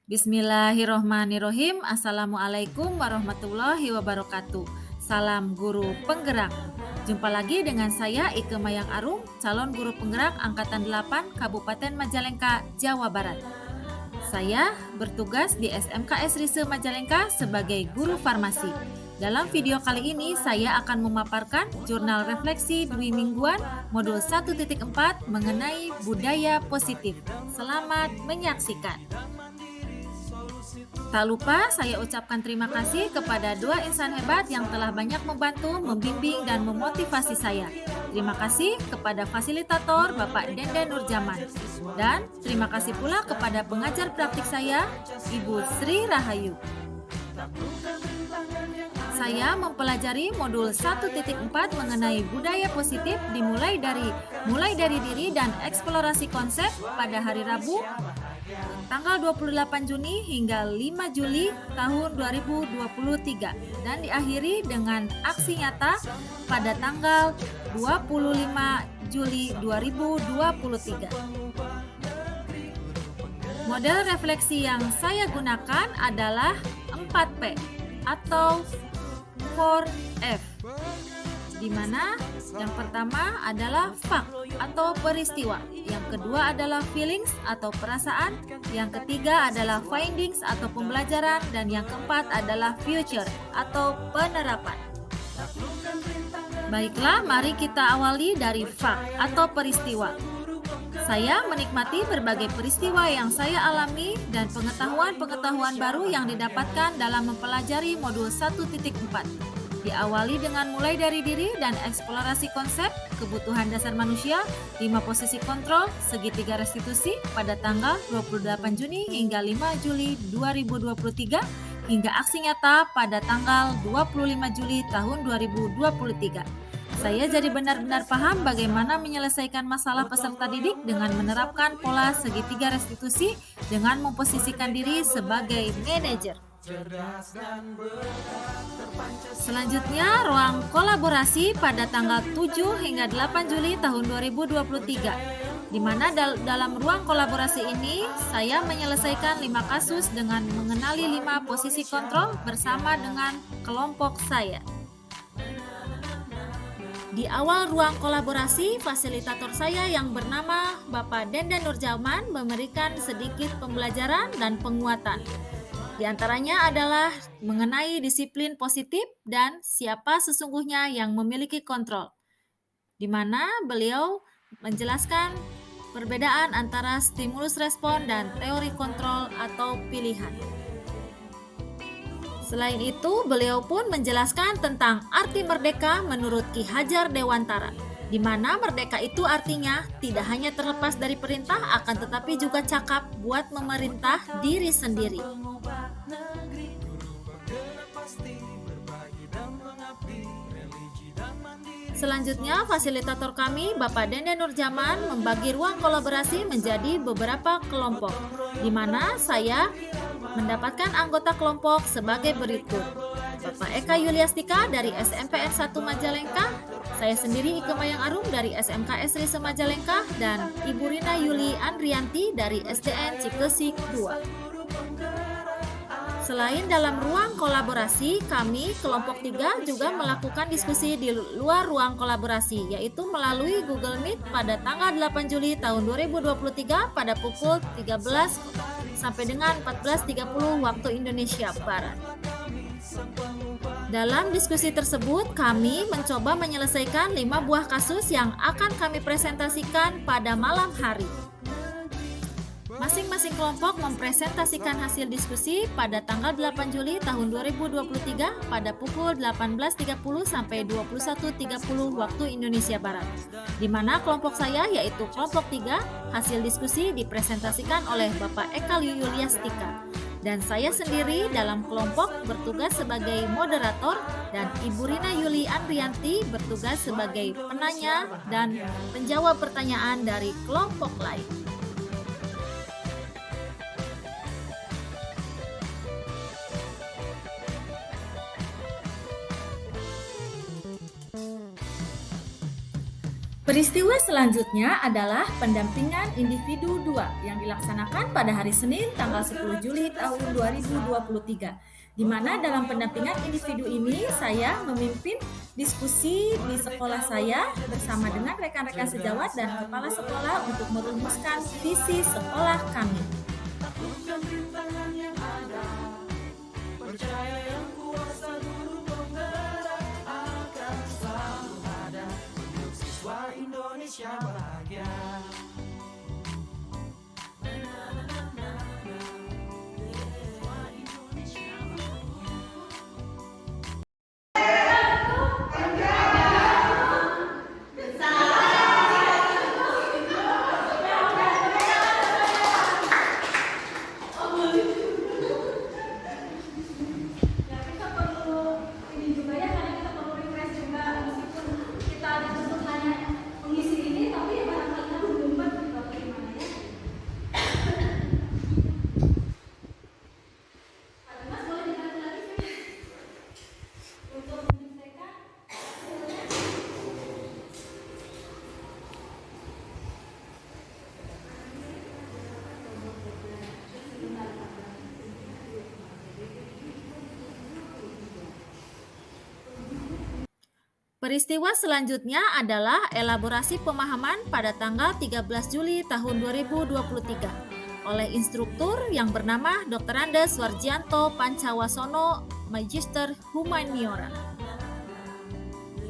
Bismillahirrohmanirrohim. Assalamualaikum warahmatullahi wabarakatuh. Salam guru penggerak. Jumpa lagi dengan saya Ike Mayang Arum, calon guru penggerak Angkatan 8 Kabupaten Majalengka, Jawa Barat. Saya bertugas di SMKS Rise Majalengka sebagai guru farmasi. Dalam video kali ini saya akan memaparkan jurnal refleksi dwi mingguan modul 1.4 mengenai budaya positif. Selamat menyaksikan. Tak lupa saya ucapkan terima kasih kepada dua insan hebat yang telah banyak membantu, membimbing, dan memotivasi saya. Terima kasih kepada fasilitator Bapak Denden Nurjaman. Dan terima kasih pula kepada pengajar praktik saya, Ibu Sri Rahayu. Saya mempelajari modul 1.4 mengenai budaya positif dimulai dari diri dan eksplorasi konsep pada hari Rabu tanggal 28 Juni hingga 5 Juli tahun 2023 dan diakhiri dengan aksi nyata pada tanggal 25 Juli 2023. Model refleksi yang saya gunakan adalah 4P atau 4F, di mana yang pertama adalah fact atau peristiwa, yang kedua adalah feelings atau perasaan, yang ketiga adalah findings atau pembelajaran, dan yang keempat adalah future atau penerapan. Baiklah, mari kita awali dari fact atau peristiwa. Saya menikmati berbagai peristiwa yang saya alami dan pengetahuan-pengetahuan baru yang didapatkan dalam mempelajari modul 1.4. Diawali dengan mulai dari diri dan eksplorasi konsep, kebutuhan dasar manusia, 5 posisi kontrol, segitiga restitusi pada tanggal 28 Juni hingga 5 Juli 2023, hingga aksi nyata pada tanggal 25 Juli tahun 2023. Saya jadi benar-benar paham bagaimana menyelesaikan masalah peserta didik dengan menerapkan pola segitiga restitusi dengan memposisikan diri sebagai manajer. Selanjutnya, ruang kolaborasi pada tanggal 7 hingga 8 Juli tahun 2023, di mana dalam ruang kolaborasi ini saya menyelesaikan 5 kasus dengan mengenali 5 posisi kontrol bersama dengan kelompok saya. Di awal ruang kolaborasi, fasilitator saya yang bernama Bapak Denden Nurjaman memberikan sedikit pembelajaran dan penguatan. Di antaranya adalah mengenai disiplin positif dan siapa sesungguhnya yang memiliki kontrol, di mana beliau menjelaskan perbedaan antara stimulus respon dan teori kontrol atau pilihan. Selain itu, beliau pun menjelaskan tentang arti merdeka menurut Ki Hajar Dewantara, di mana merdeka itu artinya tidak hanya terlepas dari perintah, akan tetapi juga cakap buat memerintah diri sendiri. Selanjutnya, fasilitator kami, Bapak Denden Nurjaman, membagi ruang kolaborasi menjadi beberapa kelompok, di mana saya mendapatkan anggota kelompok sebagai berikut. Bapak Eka Yuliastika dari SMPN 1 Majalengka, saya sendiri Ike Mayang Arum dari SMKS Rise Majalengka, dan Ibu Rina Yuli Andrianti dari SDN Cikesik 2. Selain dalam ruang kolaborasi, kami kelompok 3 juga melakukan diskusi di luar ruang kolaborasi, yaitu melalui Google Meet pada tanggal 8 Juli tahun 2023 pada pukul 13 sampai dengan 14.30 waktu Indonesia Barat. Dalam diskusi tersebut, kami mencoba menyelesaikan 5 buah kasus yang akan kami presentasikan pada malam hari. Masing-masing kelompok mempresentasikan hasil diskusi pada tanggal 8 Juli tahun 2023 pada pukul 18.30 sampai 21.30 waktu Indonesia Barat, di mana kelompok saya yaitu kelompok 3, hasil diskusi dipresentasikan oleh Bapak Eka Yuliastika, dan saya sendiri dalam kelompok bertugas sebagai moderator, dan Ibu Rina Yuli Andrianti bertugas sebagai penanya dan penjawab pertanyaan dari kelompok lain. Peristiwa selanjutnya adalah pendampingan individu 2 yang dilaksanakan pada hari Senin tanggal 10 Juli tahun 2023. Di mana dalam pendampingan individu ini saya memimpin diskusi di sekolah saya bersama dengan rekan-rekan sejawat dan kepala sekolah untuk merumuskan visi sekolah kami. Taklukkan rintangan yang ada, percaya yang kuasa guru penggerak akan selalu ada untuk siswa Indonesia bahagia. Peristiwa selanjutnya adalah elaborasi pemahaman pada tanggal 13 Juli tahun 2023 oleh instruktur yang bernama Dr. Andes Warjianto Pancawasono, Magister Humaniora.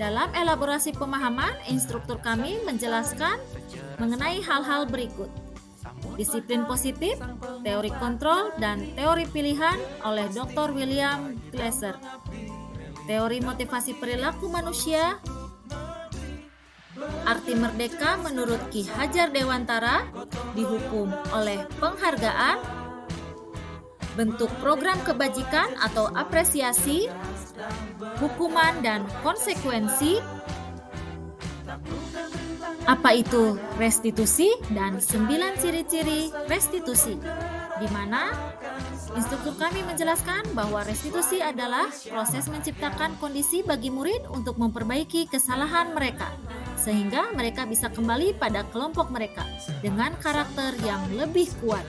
Dalam elaborasi pemahaman, instruktur kami menjelaskan mengenai hal-hal berikut: disiplin positif, teori kontrol, dan teori pilihan oleh Dr. William Glasser. Teori motivasi perilaku manusia, arti merdeka menurut Ki Hajar Dewantara, dihukum oleh penghargaan, bentuk program kebajikan atau apresiasi, hukuman dan konsekuensi, apa itu restitusi, dan 9 ciri-ciri restitusi, di mana instruktur kami menjelaskan bahwa restitusi adalah proses menciptakan kondisi bagi murid untuk memperbaiki kesalahan mereka, sehingga mereka bisa kembali pada kelompok mereka dengan karakter yang lebih kuat.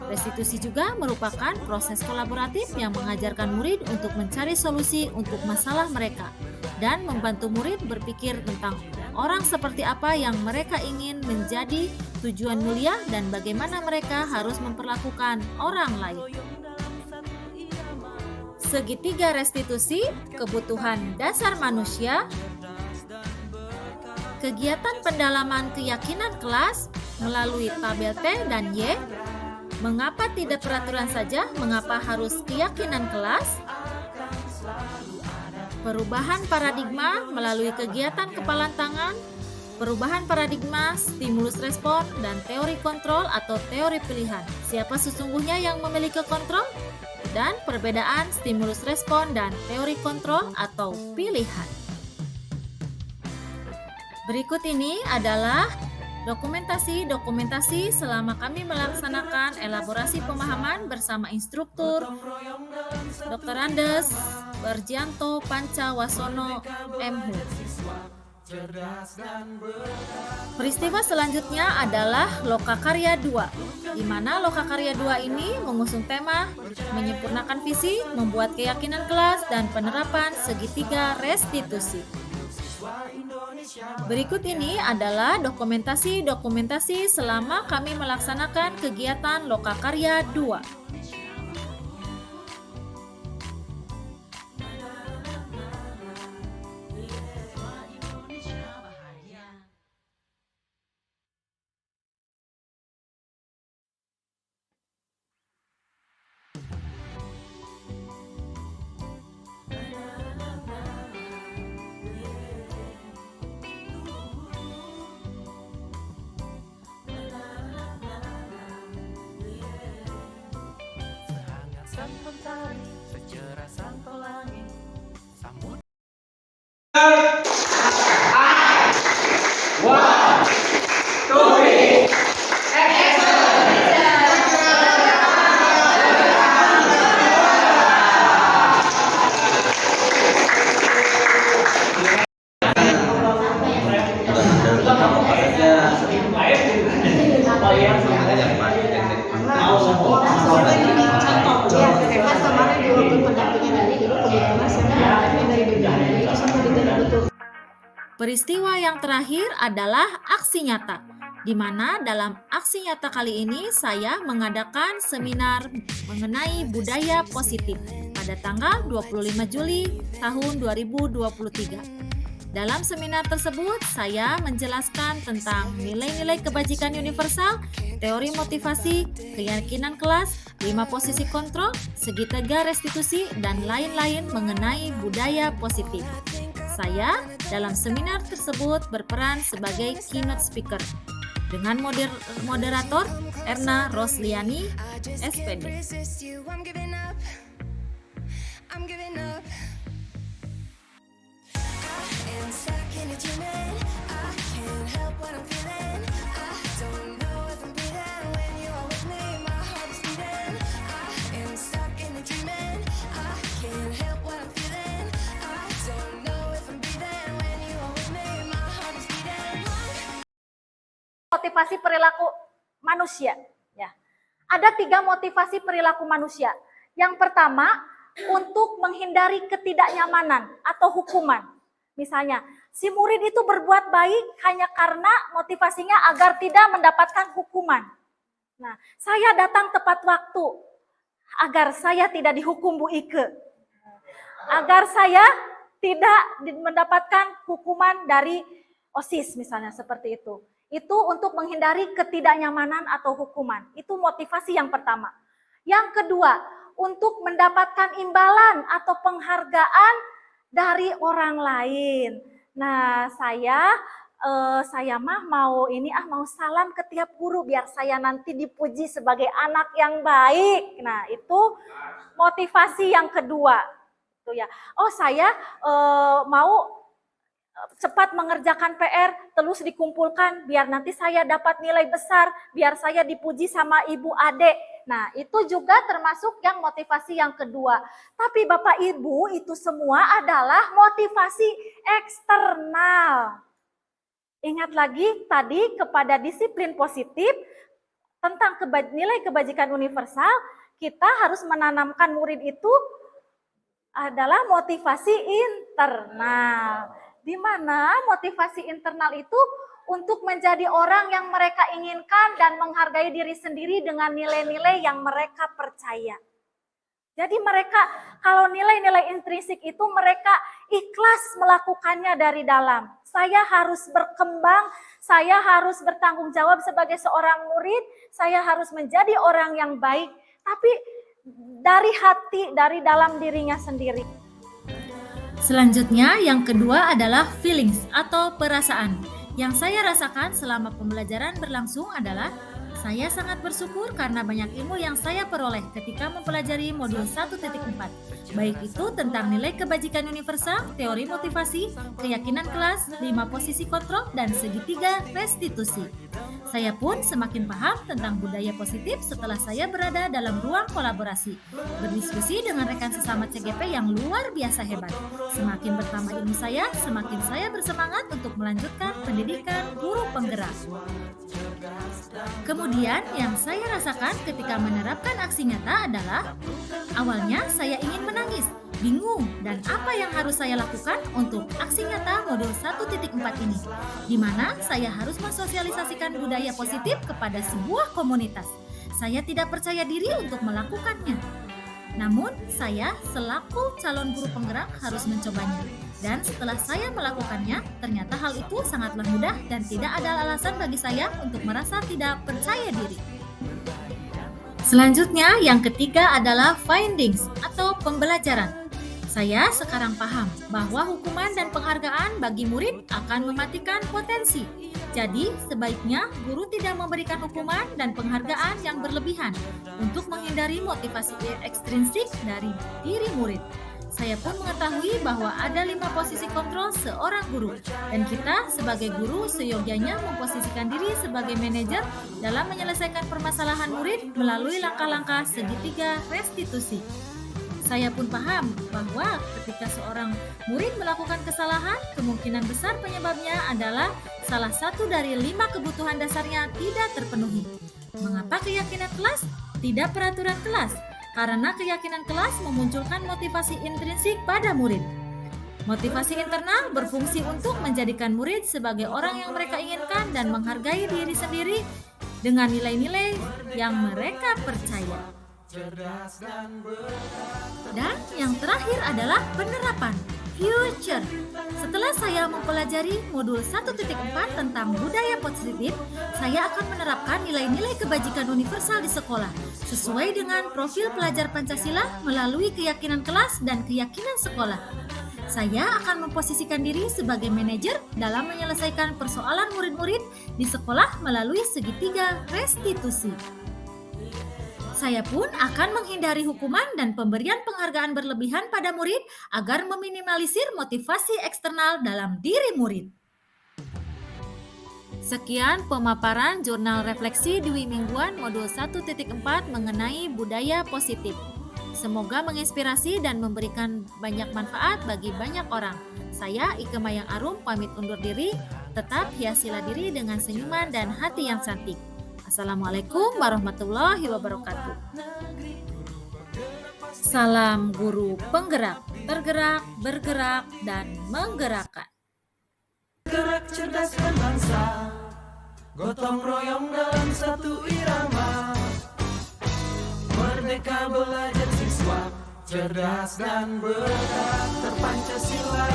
Restitusi juga merupakan proses kolaboratif yang mengajarkan murid untuk mencari solusi untuk masalah mereka dan membantu murid berpikir tentang orang seperti apa yang mereka ingin menjadi, tujuan mulia, dan bagaimana mereka harus memperlakukan orang lain. Segitiga restitusi, kebutuhan dasar manusia, kegiatan pendalaman keyakinan kelas melalui tabel T dan Y, mengapa tidak peraturan saja, mengapa harus keyakinan kelas, perubahan paradigma melalui kegiatan kepalan tangan, perubahan paradigma, stimulus respon, dan teori kontrol atau teori pilihan. Siapa sesungguhnya yang memiliki kontrol? Dan perbedaan stimulus respon dan teori kontrol atau pilihan. Berikut ini adalah dokumentasi selama kami melaksanakan elaborasi pemahaman bersama instruktur Dr. Andes Warjianto Pancawasono, MHU. Peristiwa selanjutnya adalah Lokakarya 2, di mana Lokakarya 2 ini mengusung tema menyempurnakan visi, membuat keyakinan kelas, dan penerapan segitiga restitusi. Berikut ini adalah dokumentasi selama kami melaksanakan kegiatan Lokakarya 2. Secerah sang pelangi, sambut. Peristiwa yang terakhir adalah aksi nyata, di mana dalam aksi nyata kali ini saya mengadakan seminar mengenai budaya positif pada tanggal 25 Juli tahun 2023. Dalam seminar tersebut, saya menjelaskan tentang nilai-nilai kebajikan universal, teori motivasi, keyakinan kelas, 5 posisi kontrol, segitiga restitusi, dan lain-lain mengenai budaya positif. Saya dalam seminar tersebut berperan sebagai keynote speaker dengan moderator Erna Rosliani, SPD. Motivasi perilaku manusia. Ya. Ada 3 motivasi perilaku manusia. Yang pertama, untuk menghindari ketidaknyamanan atau hukuman. Misalnya, si murid itu berbuat baik hanya karena motivasinya agar tidak mendapatkan hukuman. Nah, saya datang tepat waktu agar saya tidak dihukum Bu Ike. Agar saya tidak mendapatkan hukuman dari OSIS misalnya seperti itu. Itu untuk menghindari ketidaknyamanan atau hukuman. Itu motivasi yang pertama. Yang kedua, untuk mendapatkan imbalan atau penghargaan dari orang lain. Nah, saya mah mau salam ke tiap guru biar saya nanti dipuji sebagai anak yang baik. Nah, itu motivasi yang kedua. Itu ya. Oh, saya mau cepat mengerjakan PR, terus dikumpulkan biar nanti saya dapat nilai besar, biar saya dipuji sama ibu adek. Nah, itu juga termasuk yang motivasi yang kedua. Tapi Bapak Ibu, itu semua adalah motivasi eksternal. Ingat lagi tadi kepada disiplin positif tentang nilai kebajikan universal, kita harus menanamkan murid itu adalah motivasi internal. Di mana motivasi internal itu untuk menjadi orang yang mereka inginkan dan menghargai diri sendiri dengan nilai-nilai yang mereka percaya. Jadi mereka, kalau nilai-nilai intrinsik itu mereka ikhlas melakukannya dari dalam. Saya harus berkembang, saya harus bertanggung jawab sebagai seorang murid, saya harus menjadi orang yang baik, tapi dari hati, dari dalam dirinya sendiri. Selanjutnya, yang kedua adalah feelings atau perasaan. Yang saya rasakan selama pembelajaran berlangsung adalah saya sangat bersyukur karena banyak ilmu yang saya peroleh ketika mempelajari modul 1.4. Baik itu tentang nilai kebajikan universal, teori motivasi, keyakinan kelas, 5 posisi kontrol, dan segitiga restitusi. Saya pun semakin paham tentang budaya positif setelah saya berada dalam ruang kolaborasi, berdiskusi dengan rekan sesama CGP yang luar biasa hebat. Semakin bertambah ilmu saya, semakin saya bersemangat untuk melanjutkan pendidikan guru penggerak. Kemudian yang saya rasakan ketika menerapkan aksi nyata adalah awalnya saya ingin menangis, bingung, dan apa yang harus saya lakukan untuk aksi nyata modul 1.4 ini, di mana saya harus mensosialisasikan budaya positif kepada sebuah komunitas. Saya tidak percaya diri untuk melakukannya. Namun, saya selaku calon guru penggerak harus mencobanya. Dan setelah saya melakukannya, ternyata hal itu sangatlah mudah dan tidak ada alasan bagi saya untuk merasa tidak percaya diri. Selanjutnya, yang ketiga adalah findings atau pembelajaran. Saya sekarang paham bahwa hukuman dan penghargaan bagi murid akan mematikan potensi. Jadi, sebaiknya guru tidak memberikan hukuman dan penghargaan yang berlebihan untuk menghindari motivasi ekstrinsik dari diri murid. Saya pun mengetahui bahwa ada 5 posisi kontrol seorang guru, dan kita sebagai guru seyogyanya memposisikan diri sebagai manajer dalam menyelesaikan permasalahan murid melalui langkah-langkah segitiga restitusi. Saya pun paham bahwa ketika seorang murid melakukan kesalahan, kemungkinan besar penyebabnya adalah salah satu dari 5 kebutuhan dasarnya tidak terpenuhi. Mengapa keyakinan kelas? Tidak peraturan kelas. Karena keyakinan kelas memunculkan motivasi intrinsik pada murid. Motivasi internal berfungsi untuk menjadikan murid sebagai orang yang mereka inginkan dan menghargai diri sendiri dengan nilai-nilai yang mereka percaya. Dan yang terakhir adalah penerapan, future. Setelah saya mempelajari modul 1.4 tentang budaya positif, saya akan menerapkan nilai-nilai kebajikan universal di sekolah sesuai dengan profil pelajar Pancasila melalui keyakinan kelas dan keyakinan sekolah. Saya akan memposisikan diri sebagai manajer dalam menyelesaikan persoalan murid-murid di sekolah melalui segitiga restitusi. Saya pun akan menghindari hukuman dan pemberian penghargaan berlebihan pada murid agar meminimalisir motivasi eksternal dalam diri murid. Sekian pemaparan jurnal refleksi Dwi Mingguan modul 1.4 mengenai budaya positif. Semoga menginspirasi dan memberikan banyak manfaat bagi banyak orang. Saya Ike Mayang Arum pamit undur diri, tetap hiasilah diri dengan senyuman dan hati yang cantik. Assalamualaikum warahmatullahi wabarakatuh. Salam guru penggerak, tergerak, bergerak, dan menggerakkan. Gerak cerdas berbangsa, gotong royong dalam satu irama. Merdeka belajar siswa, cerdas dan bergerak, terpancasila.